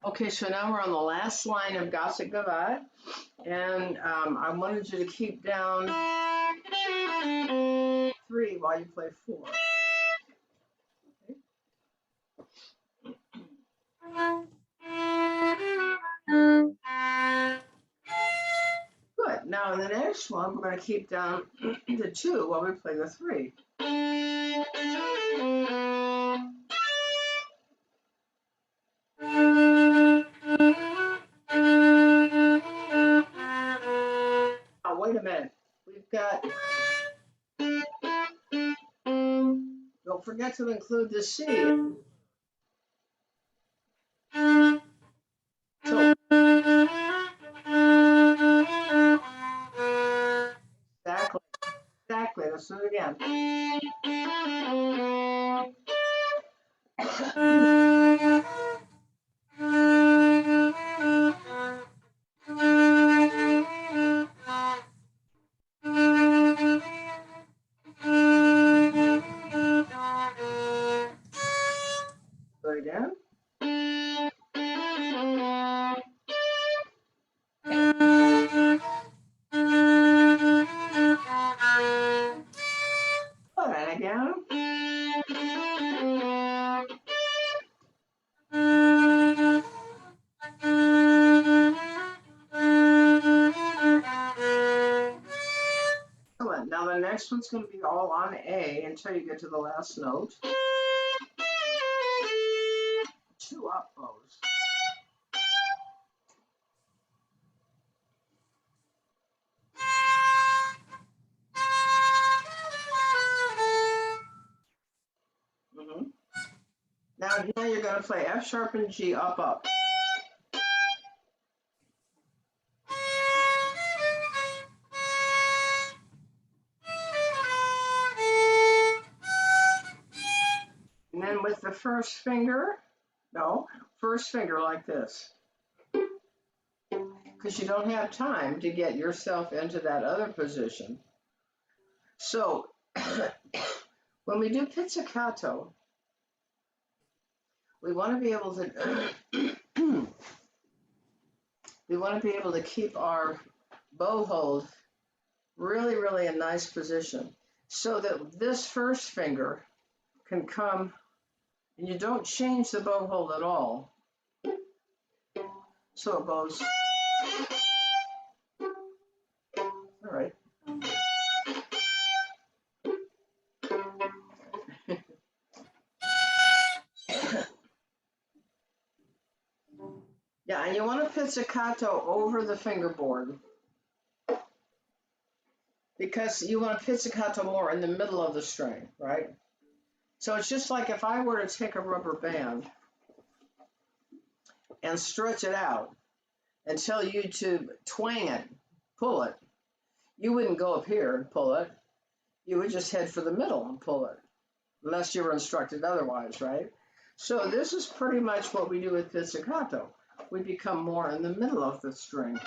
Okay, so now we're on the last line of Gothic Gavotte, and I wanted you to keep down 3 while you play 4. Good. Now in the next one, we're going to keep down the 2 while we play the 3. Oh, wait a minute. We've got. Don't forget to include the C. So, exactly. Let's do it again. Do it again. Good, and again. Excellent. Now the next one's going to be all on A until you get to the last note. 2 up bows. Now you're going to play F sharp and G up, up. And then with the first finger like this. Because you don't have time to get yourself into that other position. So when we do pizzicato, we want to be able to keep our bow hold really, really a nice position so that this first finger can come, and you don't change the bow hold at all. So it bows. All right. Yeah, and you want to pizzicato over the fingerboard because you want to pizzicato more in the middle of the string, right? So it's just like if I were to take a rubber band and stretch it out and tell you to twang it, pull it, you wouldn't go up here and pull it. You would just head for the middle and pull it, unless you were instructed otherwise, right? So this is pretty much what we do with pizzicato. We become more in the middle of the string.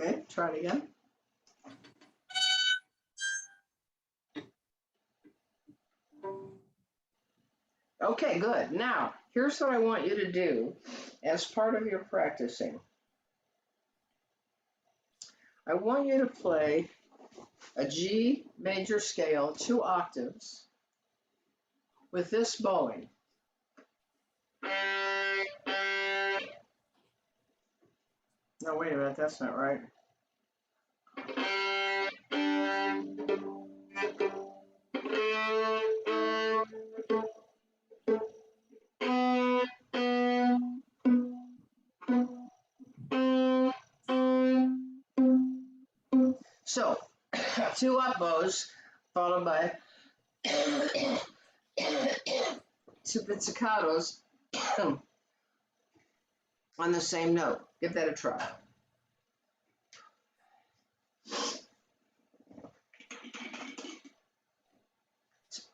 Okay, try it again. Okay, good. Now, here's what I want you to do as part of your practicing. I want you to play a G major scale, 2 octaves, with this bowing. No, wait a minute, that's not right. So, 2 up bows followed by 2 pizzicatos on the same note. Give that a try.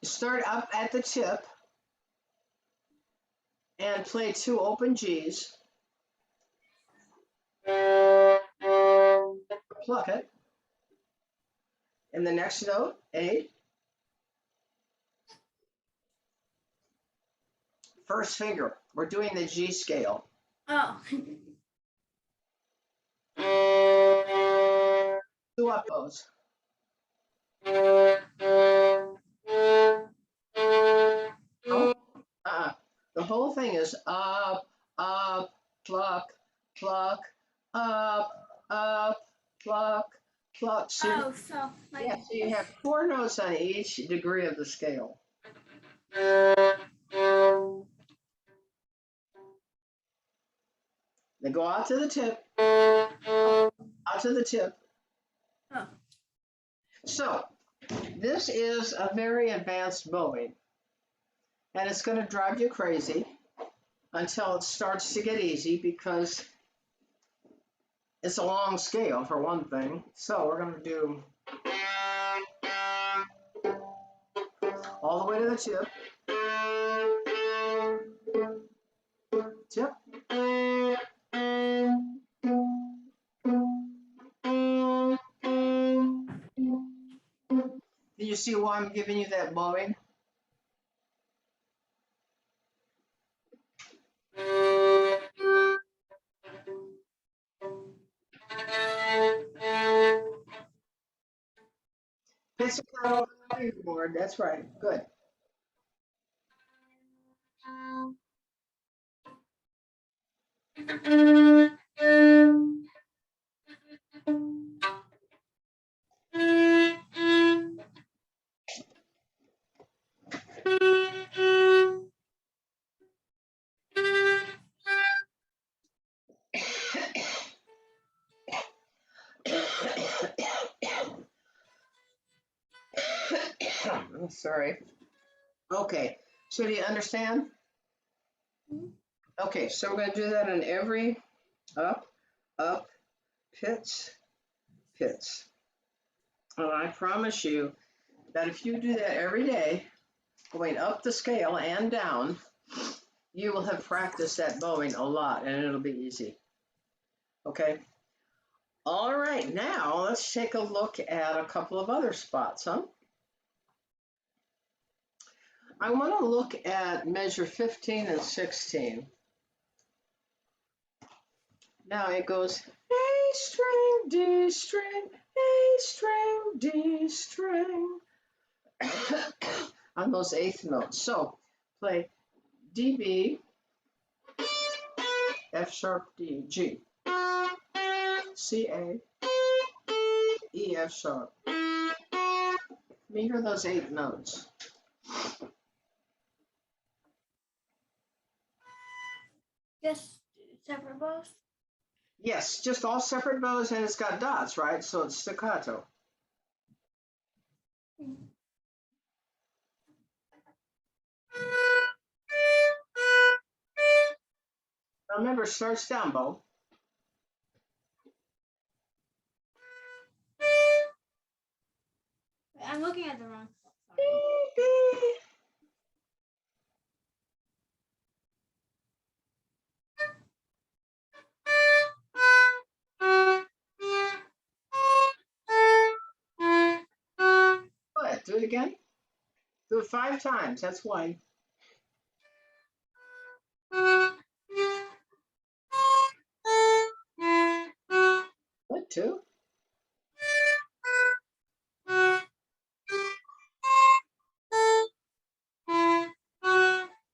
Start up at the tip and play 2 open Gs. pluck it. And the next note, A. First finger. We're doing the G scale. Oh. Two up bows. Oh, the whole thing is up, up, pluck, pluck, up, pluck, pluck. So, Oh, so like yeah, so you have 4 notes on each degree of the scale. They go out to the tip, out to the tip. Oh. So this is a very advanced bowing, and it's going to drive you crazy until it starts to get easy, because it's a long scale for one thing. So we're going to do all the way to the tip. Tip. Do you see why I'm giving you that bowing? Pizzicato board. That's right. Good. I'm sorry. Okay, so do you understand? Okay, so we're going to do that in every up, up, pits, pits. And I promise you that if you do that every day, going up the scale and down, you will have practiced that bowing a lot, and it'll be easy. Okay. All right, now let's take a look at a couple of other spots, huh? I want to look at measure 15 and 16. Now it goes A string, D string, A string, D string on those eighth notes. So play D, B, F sharp, D, G, C, A, E, F sharp. Let me hear those 8 notes. Just separate bows? Yes, just all separate bows, and it's got dots, right? So it's staccato. Now remember, starts down bow. I'm looking at the wrong stuff. Good. Do it again. Do it 5 times. That's 1. Good. 2.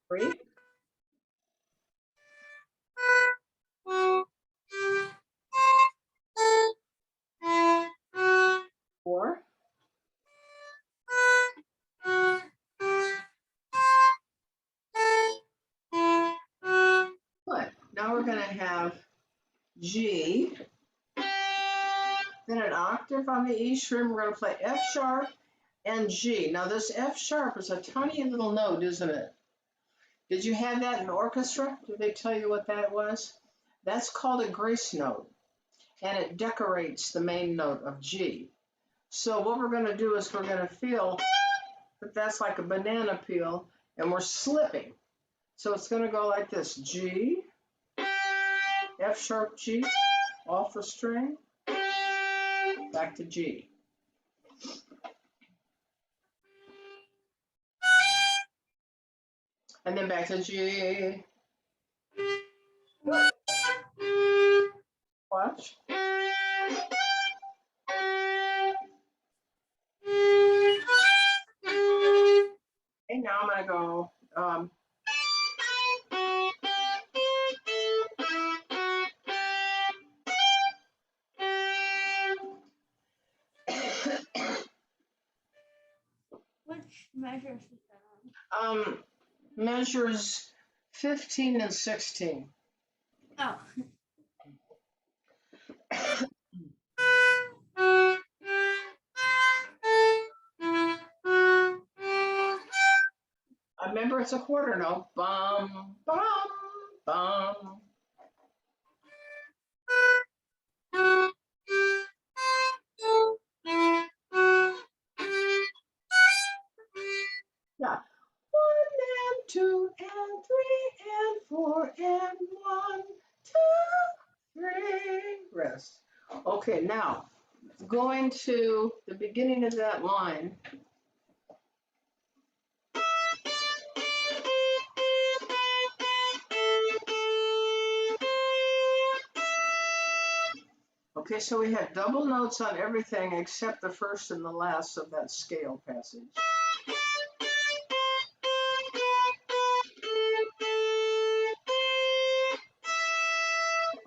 3. 4. Good. Now we're going to have G, then an octave on the E string. We're going to play F sharp and G. Now this F sharp is a tiny little note, isn't it? Did you have that in orchestra? Did they tell you what that was? That's called a grace note, and it decorates the main note of G. So what we're going to do is we're going to feel that that's like a banana peel, and we're slipping. So it's going to go like this: G, F sharp, G, off the string, back to G. And then back to G. Watch. Okay, now I'm gonna go Which measures is that measures 15 and 16. on? Remember, it's a quarter note. Bum, bum, bum. Yeah. 1 and 2 and 3 and 4 and 1, 2, 3. Rest. Okay, now going to the beginning of that line. Okay, so we had double notes on everything except the first and the last of that scale passage.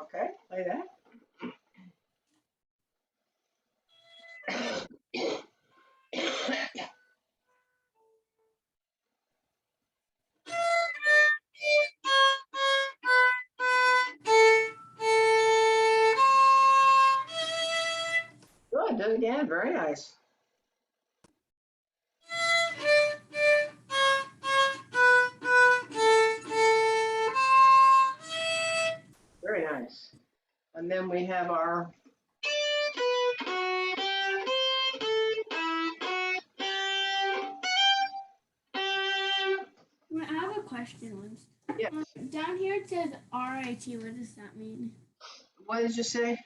Okay, play that. Good, do it again, very nice. Very nice. And then we have our I have a question, Liz. yes. Down here it says RIT. What does that mean? What did you say?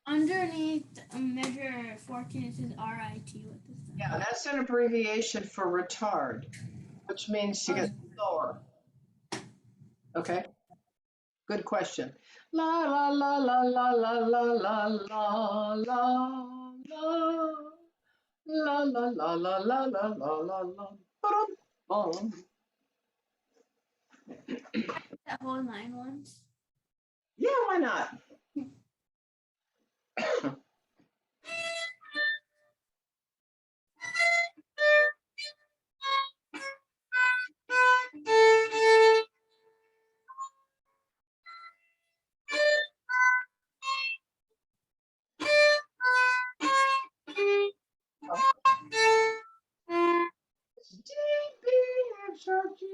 Underneath measure 14, it says RIT. What does that Yeah, mean? that's an abbreviation for retard, which means you get slower. Okay. Good question. La la la la la la la la la la la la la la la la la la la la. Ba-dum, That whole line once. yeah, why not? It's D, B, F sharp G.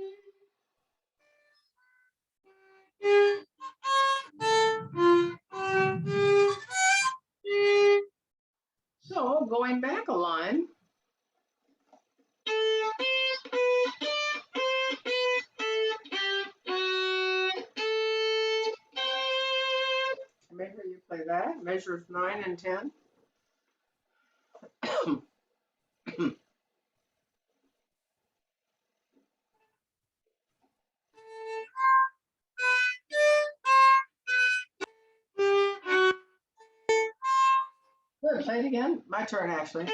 So going back a line. Maybe you play that. Measures 9 and 10. Good, play it again. My turn, actually.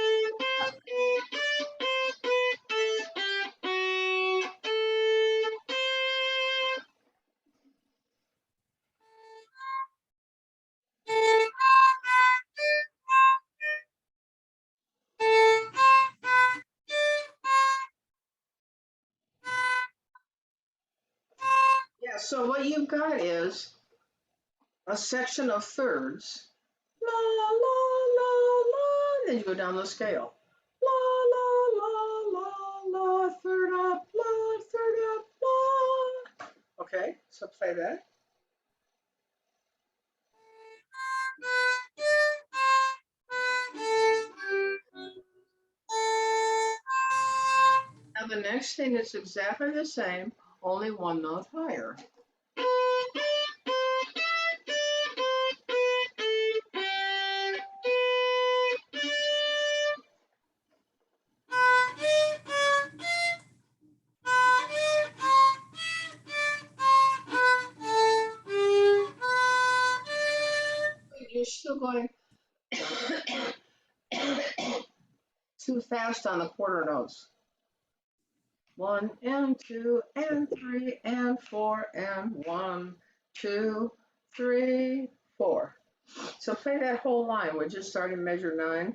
Yeah, so what you've got is a section of thirds. La, la, la, la. Then you go down the scale. La, la, la, la, la. Third up, la, third up, la. Okay, so play that. Now the next thing is exactly the same, only one note higher. you're still going too fast on the quarter notes. 1 and 2 and 3 and 4 and 1, 2, 3, 4. So play that whole line. We're just starting measure 9.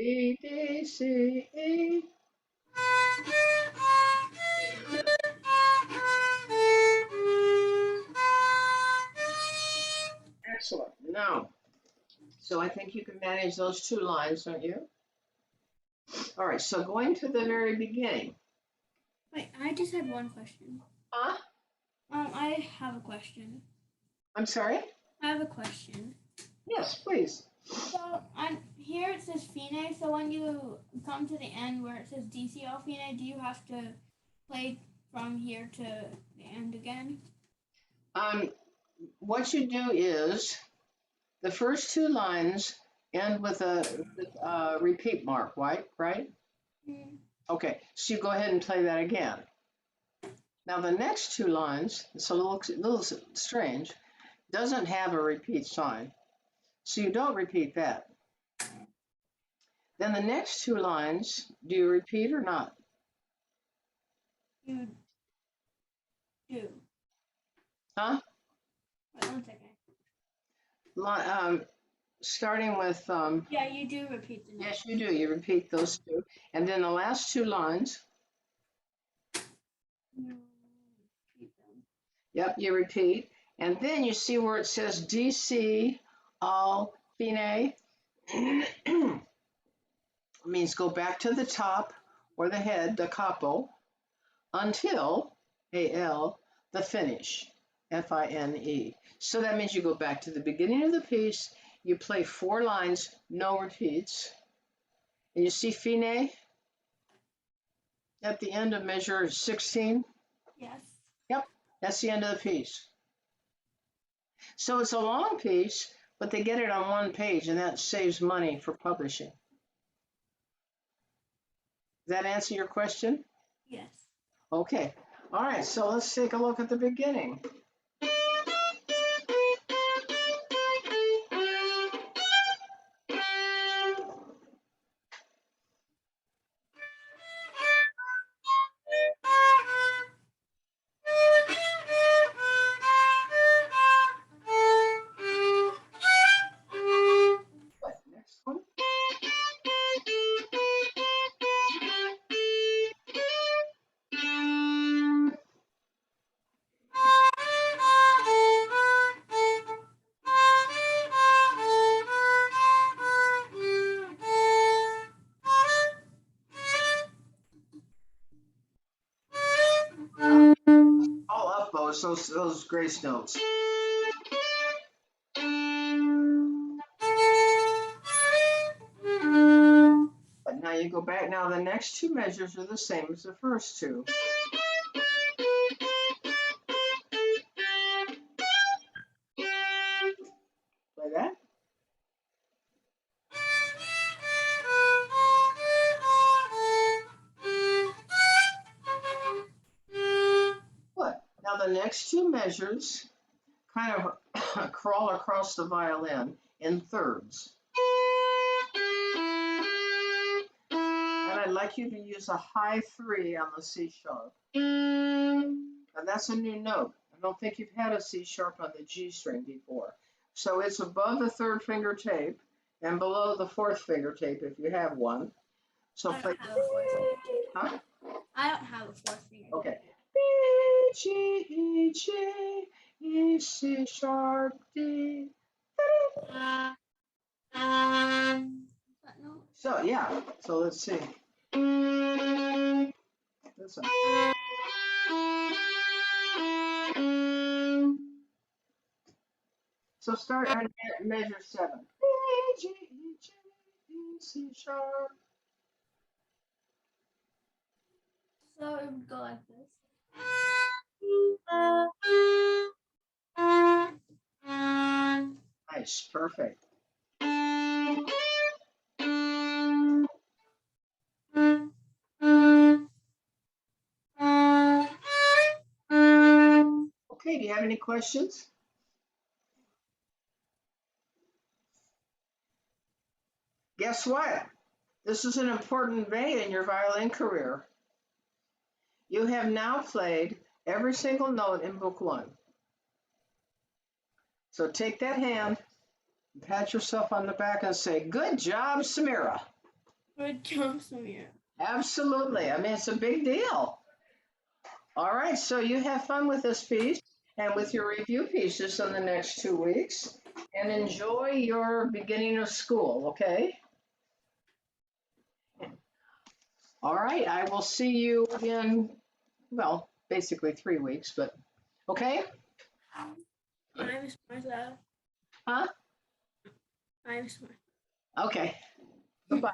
E, D, C, E. Excellent. Now, so I think you can manage those 2 lines, don't you? All right, so going to the very beginning. Wait, I just had one question. Huh? I have a question. I'm sorry? I have a question. Yes, please. So on here it says fine. So when you come to the end where it says DCL fine, do you have to play from here to the end again? What you do is the first 2 lines end with a repeat mark, right? Mm. Okay, so you go ahead and play that again. Now the next 2 lines, it's a little strange, doesn't have a repeat sign, so you don't repeat that. Then the next 2 lines, do you repeat or not? You do. Huh? Wait 1 second. Starting with, Yeah, you do repeat the yes, you do. You repeat those 2. And then the last 2 lines, You repeat them. yep, you repeat. And then you see where it says DC, all, fine. It means go back to the top or the head, the capo, until, A-L, the finish, F-I-N-E. So that means you go back to the beginning of the piece, you play 4 lines, no repeats. And you see fine at the end of measure 16? Yes. Yep, that's the end of the piece. So it's a long piece, but they get it on 1 page, and that saves money for publishing. Does that answer your question? Yes. Okay. All right, so let's take a look at the beginning. Next one. All up those grace notes. But now you go back. Now the next 2 measures are the same as the first 2. Play that. Good. Now the next 2 measures kind of crawl across the violin in thirds. And I'd like you to use a high 3 on the C sharp. And that's a new note. I don't think you've had a C sharp on the G string before. So it's above the 3rd finger tape and below the 4th finger tape if you have one. So I play. don't have a 4th finger tape. Huh? I don't have a 4th finger tape. Okay. B, G, E, G, E, C sharp, D. So yeah, so let's see. This one. So start on measure 7. B, G, E, G, E, C sharp. So it would go like this. Nice, perfect. Okay, do you have any questions? Guess what? This is an important day in your violin career. You have now played every single note in book one. So take that hand, pat yourself on the back and say, good job, Sameera. Good job, Sameera. Absolutely. I mean, it's a big deal. All right, so you have fun with this piece and with your review pieces in the next 2 weeks and enjoy your beginning of school, okay? All right, I will see you in, well, basically 3 weeks, but okay? I'm smart, Huh? I'm smart. Okay. Goodbye.